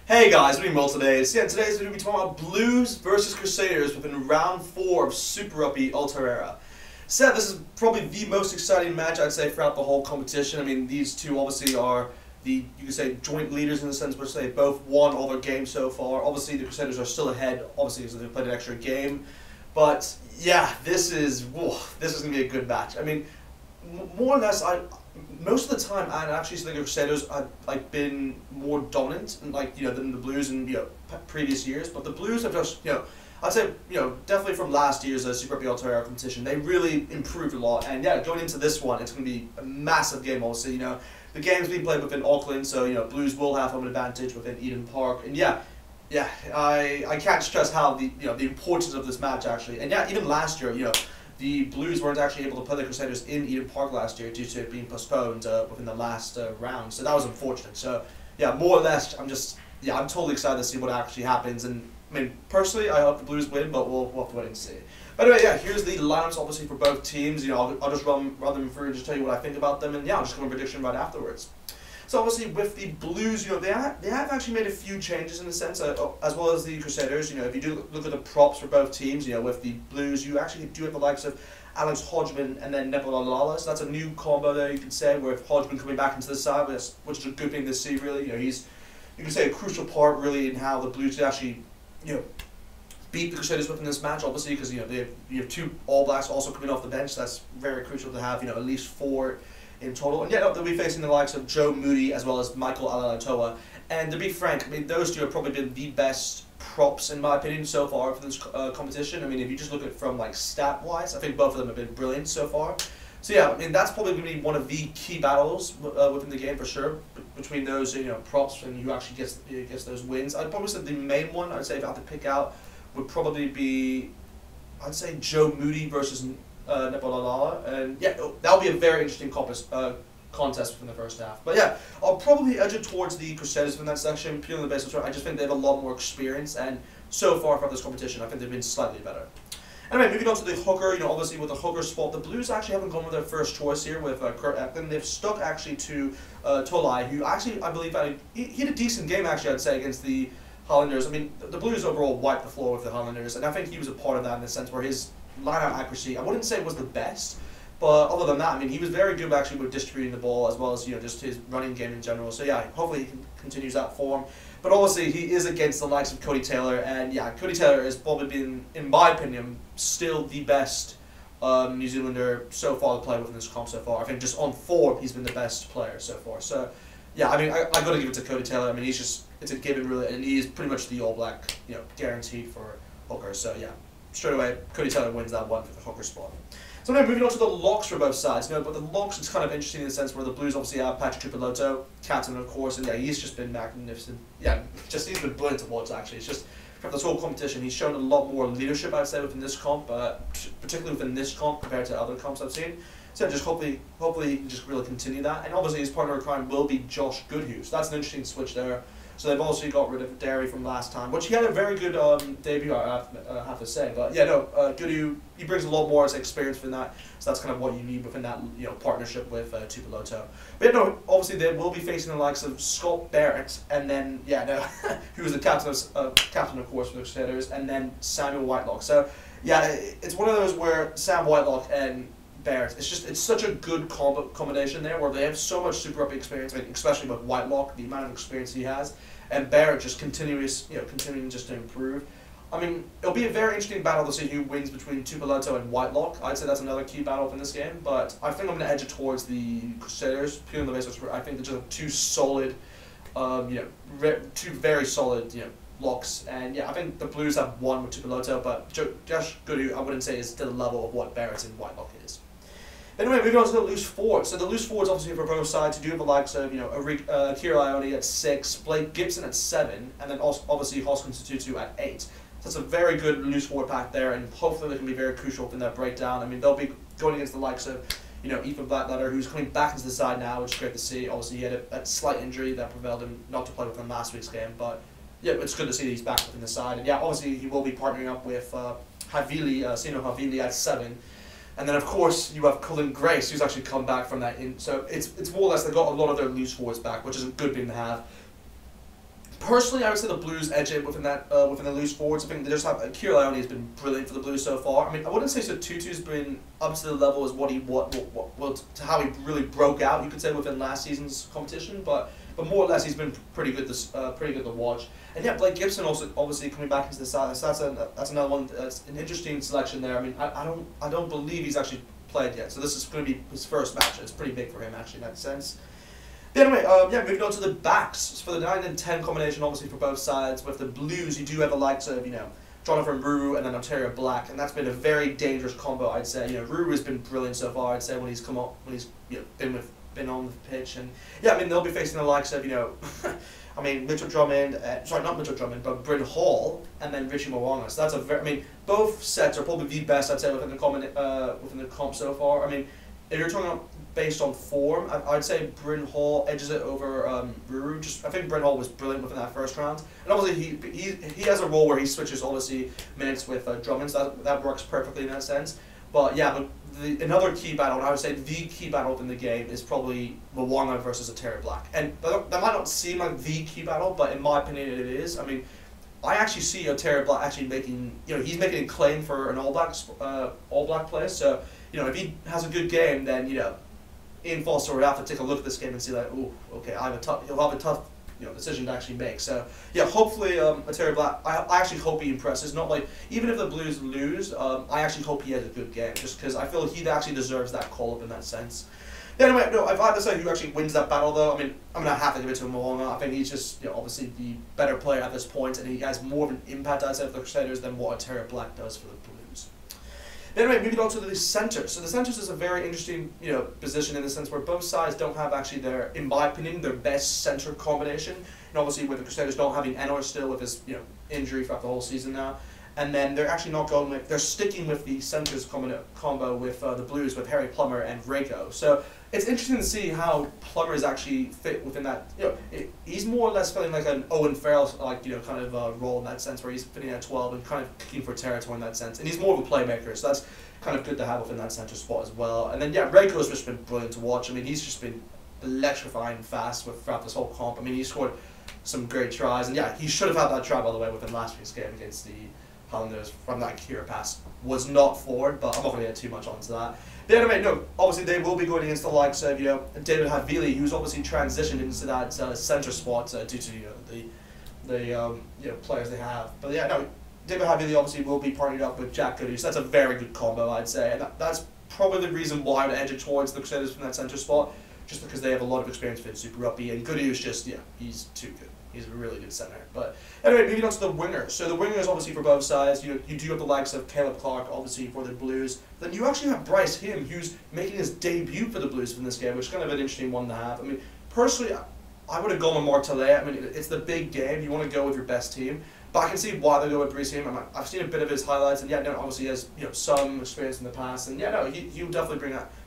Hey guys, we're doing well today. So yeah, today's video we're talking about Blues versus Crusaders within round 4 of Super Rugby Aotearoa. So yeah, this is probably the most exciting match I'd say throughout the whole competition. I mean, these two obviously are you could say joint leaders in the sense which they both won all their games so far. Obviously the Crusaders are still ahead, obviously because they've played an extra game. But yeah, this is gonna be a good match. I mean, more or less, most of the time I actually think the Crusaders have been more dominant than the Blues in previous years. But the Blues have just I'd say definitely from last year's Super Rugby Aotearoa competition, they really improved a lot. And yeah, going into this one, it's going to be a massive game. Obviously, the game's being played within Auckland, so Blues will have home advantage within Eden Park. And yeah, I can't stress how the importance of this match actually. And yeah, even last year, the Blues weren't actually able to play the Crusaders in Eden Park last year due to it being postponed within the last round. So that was unfortunate. So yeah, more or less, I'm totally excited to see what actually happens. And I mean, personally, I hope the Blues win, but we'll have to wait and see. But anyway, yeah, here's the lineups obviously for both teams. I'll just run them through and just tell you what I think about them, and yeah, I'll just give a prediction right afterwards. So obviously with the Blues, they have actually made a few changes in a sense, as well as the Crusaders. If you do look at the props for both teams, with the Blues, you actually do have the likes of Alex Hodgman and then Nepalala. So that's a new combo there, you can say, with Hodgman coming back into the side, which is a good thing to see, really. He's, you can say, a crucial part, really, in how the Blues actually, beat the Crusaders within this match, obviously, because, you have two All Blacks also coming off the bench. So that's very crucial to have, at least 4 in total. And yeah, they'll be facing the likes of Joe Moody as well as Michael Aotearoa. And to be frank, I mean, those two have probably been the best props, in my opinion, so far for this competition. I mean, if you just look at it from stat-wise, I think both of them have been brilliant so far. So yeah, I mean, that's probably going to be one of the key battles within the game for sure, between those props and who actually gets those wins. I'd probably say the main one I'd say if I had to pick out would probably be, I'd say, Joe Moody versus Nepalala, and yeah, that'll be a very interesting contest within the first half. But yeah, I'll probably edge it towards the Crusaders in that section, purely on the basis I just think they have a lot more experience, and so far from this competition, I think they've been slightly better. Anyway, moving on to the hooker, obviously with the hooker spot, the Blues actually haven't gone with their first choice here with Kurt Eklund. They've stuck actually to Tolai, who actually, I believe, he had a decent game actually, I'd say, against the Highlanders. I mean, the Blues overall wiped the floor with the Highlanders, and I think he was a part of that in the sense where his line-out accuracy, I wouldn't say was the best, but other than that, I mean, he was very good actually with distributing the ball as well as just his running game in general. So yeah, hopefully he continues that form. But obviously he is against the likes of Cody Taylor, and yeah, Cody Taylor has probably been, in my opinion, still the best New Zealander so far to play within this comp so far. I think just on form he's been the best player so far. So yeah, I mean, I got to give it to Cody Taylor. I mean, it's a given really, and he is pretty much the All Black, guaranteed for hooker. So yeah, straight away, Cody Taylor wins that one for the hooker spot. So now moving on to the locks for both sides. But the locks, it's kind of interesting in the sense where the Blues obviously have Patrick Tuipulotu, captain of course, and yeah, he's just been magnificent. Yeah, he's been brilliant to watch actually. It's just from this whole competition, he's shown a lot more leadership, I'd say, within this comp, particularly within this comp compared to other comps I've seen. So just hopefully he can just really continue that. And obviously his partner in crime will be Josh Goodhue. So that's an interesting switch there. So they've also got rid of Derry from last time, which he had a very good debut, I have to say. But yeah, no, Goodhue, he brings a lot more as experience from that. So that's kind of what you need within that partnership with Tuipulotu. But yeah, no, obviously they will be facing the likes of Scott Barrett, and then who was the captain of course for the Crusaders, and then Samuel Whitelock. So yeah, it's one of those where Sam Whitelock and Barrett, it's such a good combination there where they have so much Super Rugby experience, especially with Whitelock, the amount of experience he has, and Barrett just continuing just to improve. I mean, it'll be a very interesting battle to see who wins between Tuipulotu and Whitelock. I'd say that's another key battle in this game, but I think I'm going to edge it towards the Crusaders, purely on the basis where I think they're just two solid, two very solid, locks. And yeah, I think the Blues have one with Tuipulotu, but Josh Goodhue, I wouldn't say is to the level of what Barrett and Whitelock is. Anyway, moving on to the loose forwards. So the loose forwards, obviously, for both sides, you do have the likes of, Kira Ione at 6, Blake Gibson at 7, and then also, obviously, Hoskins Tutu at 8. So that's a very good loose forward pack there, and hopefully they can be very crucial in that breakdown. I mean, they'll be going against the likes of, Ethan Blackletter, who's coming back into the side now, which is great to see. Obviously, he had a slight injury that prevailed him not to play within last week's game, but yeah, it's good to see that he's back within the side. And yeah, obviously, he will be partnering up with Sino Havili at 7. And then, of course, you have Cullen Grace, who's actually come back from that. So it's more or less they've got a lot of their loose forwards back, which is a good thing to have. Personally, I would say the Blues edge it within that within the loose forwards. I think they just have Kira Leone has been brilliant for the Blues so far. I mean, I wouldn't say Tutu's been up to the level as what to how he really broke out. You could say within last season's competition, but more or less he's been pretty good. Pretty good to watch. And yeah, Blake Gibson also obviously coming back into the side. So that's another one. That's an interesting selection there. I mean, I don't believe he's actually played yet. So this is going to be his first match. It's pretty big for him actually in that sense. But anyway, yeah, moving on to the backs. For the 9 and 10 combination, obviously for both sides, with the Blues, you do have the likes of, Jonathan Ruru and then Aotearoa Black, and that's been a very dangerous combo, I'd say. Ruru has been brilliant so far, I'd say, when he's come up, when he's been on the pitch, and yeah, I mean they'll be facing the likes of I mean Mitchell Drummond, sorry not Mitchell Drummond, but Bryn Hall, and then Richie Mo'unga. So that's a very, I mean both sets are probably the best I'd say within the comp so far. I mean if you're talking about based on form, I'd say Bryn Hall edges it over Ruru. I think Bryn Hall was brilliant within that first round, and obviously he has a role where he switches obviously minutes with Drummond, so that works perfectly in that sense. But yeah, another key battle, and I would say the key battle in the game is probably Mo'unga versus Aotearoa Black, and that might not seem like the key battle, but in my opinion it is. I mean, I actually see Aotearoa Black actually making, he's making a claim for an All Black place. So if he has a good game, then Ian Foster would have to take a look at this game and see like, oh, okay, he'll have a tough decision to actually make. So yeah, hopefully Aotearoa Black, I actually hope he impresses. Not like, even if the Blues lose, I actually hope he has a good game, just because I feel he actually deserves that call up in that sense. Anyway, no, if I had to say who actually wins that battle though, I mean, I'm going to have to give it to Mo'unga. I think he's just obviously the better player at this point, and he has more of an impact, I'd say, for the Crusaders than what Aotearoa Black does for the Blues. Anyway, moving on to the centers. So the centers is a very interesting, position in the sense where both sides don't have actually in my opinion, their best center combination. And obviously with the Crusaders not having Enor still with his, injury throughout the whole season now. And then they're actually not going with, they're sticking with the centers combo with the Blues with Harry Plummer and Reiko. So it's interesting to see how Plummer is actually fit within that. He's more or less feeling like an Owen Farrell kind of role in that sense, where he's fitting at 12 and kind of kicking for territory in that sense. And he's more of a playmaker, so that's kind of good to have within that center spot as well. And then yeah, Reiko's just been brilliant to watch. I mean, he's just been electrifying fast throughout this whole comp. I mean, he scored some great tries, and yeah, he should have had that try by the way within last week's game against the Highlanders from that Kira pass. Was not forward, but I'm not going to get too much onto that. But anyway, no, obviously they will be going against the likes of David Havili, who's obviously transitioned into that center spot due to the players they have. But yeah, no, David Havili obviously will be partnered up with Jack Goody, so that's a very good combo, I'd say, and that's probably the reason why I would edge it towards the Crusaders from that center spot, just because they have a lot of experience with Super Rugby, and Goody is just he's too good. He's a really good center. But anyway, moving on to the wingers. So the wingers obviously for both sides. You do have the likes of Caleb Clark obviously for the Blues. Then you actually have Bryce Him, who's making his debut for the Blues in this game, which is kind of an interesting one to have. I mean, personally, I would have gone with Martellet. I mean, it's the big game. You want to go with your best team. But I can see why they go with Bryce Him. I've seen a bit of his highlights, and yeah, no, obviously he has some experience in the past, and yeah, no, he'll definitely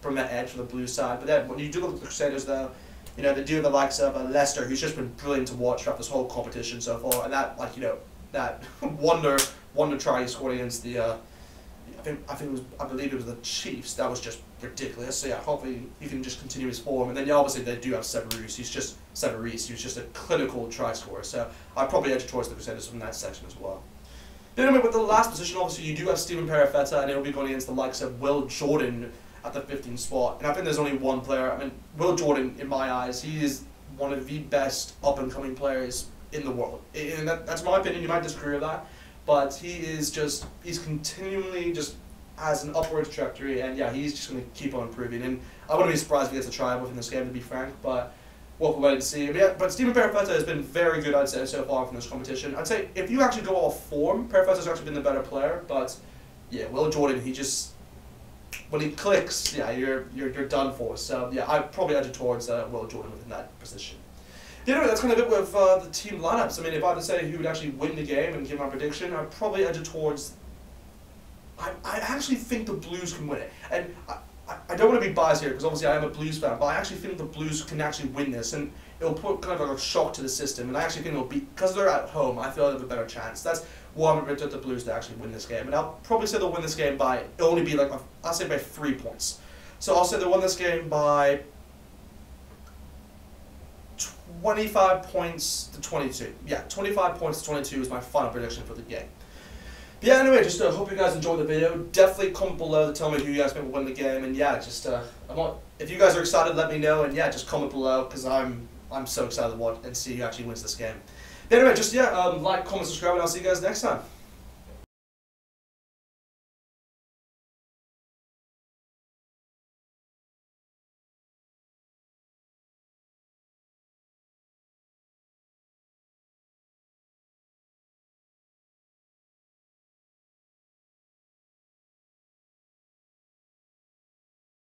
bring that edge for the Blues side. But then when you do look at the Crusaders, though. They do have the likes of Leicester, who's just been brilliant to watch throughout this whole competition so far, and that that wonder try he scored against the I believe it was the Chiefs. That was just ridiculous. So yeah, hopefully he can just continue his form. And then obviously they do have Severus. He's just a clinical try scorer. So I'd probably edge towards the Crusaders from that section as well. Then anyway, with the last position, obviously you do have Stephen Perifetta, and he'll be going against the likes of Will Jordan at the 15th spot. And I think there's only one player. I mean, Will Jordan, in my eyes, he is one of the best up-and-coming players in the world. And that's my opinion. You might disagree with that. But he's continually just has an upward trajectory. And yeah, he's just going to keep on improving. And I wouldn't be surprised if he gets a try within this game, to be frank. But we'll wait and see. But yeah, but Stephen Perifetta has been very good, I'd say, so far from this competition. I'd say if you actually go off form, Perifetta's actually been the better player. But yeah, Will Jordan, he just... when he clicks, yeah, you're done for. So yeah, I'd probably edge it towards Will Jordan within that position. Anyway, that's kind of it with the team lineups. I mean, if I had to say who would actually win the game and give my prediction, I'd probably edge it towards. I actually think the Blues can win it, and I don't want to be biased here because obviously I am a Blues fan, but I actually think the Blues can actually win this, and it'll put kind of like a shock to the system. And I actually think it'll be, because they're at home, I feel they have a better chance. That's why I'm predicting the Blues to actually win this game, and I'll probably say they'll win this game by it'll only be like I'll say by 3 points. So I'll say they'll win this game by 25 points to 22. Yeah, 25 points to 22 is my final prediction for the game. But yeah, anyway, just hope you guys enjoyed the video. Definitely comment below to tell me who you guys think will win the game. And yeah, just if you guys are excited, let me know. And yeah, just comment below because I'm so excited to watch and see who actually wins this game. But anyway, just like, comment, subscribe, and I'll see you guys next time.